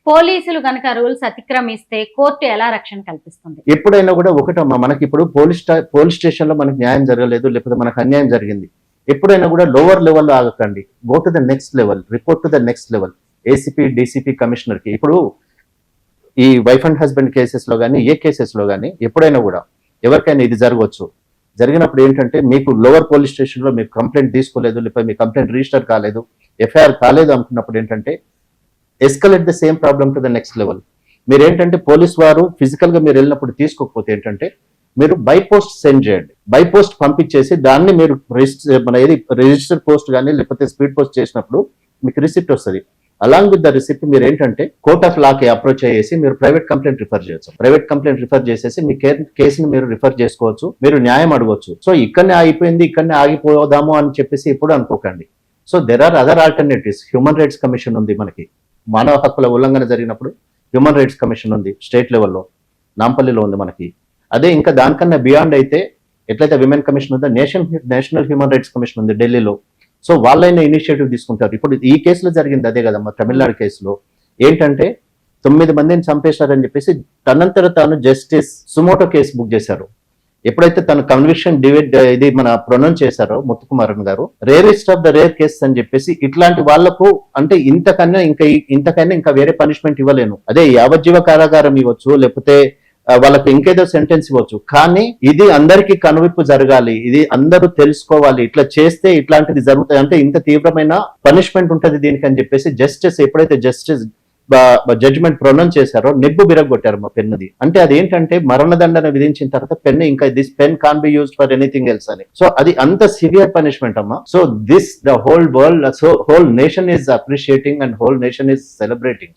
పోలీసులు గనక rules అతిక్రమిస్తే court ఎలా రక్షణ కల్పిస్తుంది? ఎప్పుడైనా కూడా ఒకటమ్మా, మనకి ఇప్పుడు పోలీస్ స్టేషన్ లో మనకి న్యాయం జరగలేదు, లేకపోతే మనకు అన్యాయం జరిగింది, ఎప్పుడైనా కూడా లోవర్ లెవెల్లో ఆగకండి. Go to the next level, report to the next level, ACP, DCP, commissioner కి. ఇప్పుడు ఈ వైఫ్ అండ్ హస్బెండ్ కేసెస్ లో కానీ ఏ కేసెస్ లో కానీ ఎప్పుడైనా కూడా ఎవరికైనా ఇది జరగవచ్చు. జరిగినప్పుడు ఏంటంటే, మీకు లోవర్ పోలీస్ స్టేషన్ లో మీకు కంప్లైంట్ తీసుకోలేదు, లేకపోతే మీ కంప్లైంట్ రిజిస్టర్ కాలేదు, ఎఫ్ఐఆర్ కాలేదు అనుకున్నప్పుడు ఏంటంటే, escalate the same problem to the next level. మీరు ఏంటంటే, పోలీస్ వారు ఫిజికల్ గా మీరు వెళ్ళినప్పుడు తీసుకోకపోతే ఏంటంటే, మీరు బై పోస్ట్ సెండ్ చేయండి. బై పోస్ట్ పంపించేసి దాన్ని మీరు రిజిస్టర్ పోస్ట్ కానీ లేకపోతే స్పీడ్ పోస్ట్ చేసినప్పుడు మీకు రిసిప్ట్ వస్తుంది. అలాంగ్ విత్ ద రిసిప్ట్ మీరు ఏంటంటే కోర్ట్ ఆఫ్ లాకి అప్రోచ్ అయ్యేసి మీరు ప్రైవేట్ కంప్లైంట్ రిఫర్ చేయొచ్చు. ప్రైవేట్ కంప్లైంట్ రిఫర్ చేసేసి మీ కేసుని మీరు రిఫర్ చేసుకోవచ్చు, మీరు న్యాయం అడగవచ్చు. సో ఇక్కడనే ఆగిపోయింది, ఇక్కడనే ఆగిపోదాము అని చెప్పేసి ఎప్పుడు అనుకోకండి. So there are other alternatives. Human rights commission ఉంది మనకి, మానవ హక్కుల ఉల్లంఘన జరిగినప్పుడు హ్యూమన్ రైట్స్ కమిషన్ ఉంది స్టేట్ లెవెల్లో, నాంపల్లిలో ఉంది మనకి. అదే ఇంకా దానికన్నా బియాండ్ అయితే ఎట్లయితే విమెన్ కమిషన్ ఉందో, నేషనల్ హ్యూమన్ రైట్స్ కమిషన్ ఉంది ఢిల్లీలో. సో వాళ్ళైనా ఇనిషియేటివ్ తీసుకుంటారు. ఇప్పుడు ఈ కేసులో జరిగింది అదే కదమ్మా, తమిళనాడు కేసులో ఏంటంటే 9 మందిని చంపేశారని చెప్పేసి తనంతట తాను జస్టిస్ సుమోటో కేసు బుక్ చేశారు. ఎప్పుడైతే తన కన్విక్షన్ ఇది మన ప్రొనౌన్స్ చేశారో ముత్తుకుమారన్ గారు, rarest of the rare cases అని చెప్పేసి, ఇట్లాంటి వాళ్లకు అంటే ఇంతకన్నా ఇంకా వేరే పనిష్మెంట్ ఇవ్వలేను. అదే యావజ్జీవ కారాగారం ఇవ్వచ్చు, లేకపోతే వాళ్ళకి ఇంకేదో సెంటెన్స్ ఇవ్వచ్చు. కానీ ఇది అందరికీ కనువిప్పు జరగాలి, ఇది అందరూ తెలుసుకోవాలి, ఇట్లా చేస్తే ఇట్లాంటిది జరుగుతాయి, అంటే ఇంత తీవ్రమైన పనిష్మెంట్ ఉంటుంది దీనికి అని చెప్పేసి ఎప్పుడైతే జస్టిస్ జడ్జిమెంట్ ప్రొనౌన్స్ చేశారో నిబ్బు బిరగొట్టారు మా పెన్నుది. అంటే అదేంటంటే మరణదండన విధించిన తర్వాత పెన్ ఇంకా this pen can be used for anything else అని. సో అది అంత సివియర్ పనిష్మెంట్ అమ్మా. So the whole world, so whole nation is appreciating and whole nation is celebrating.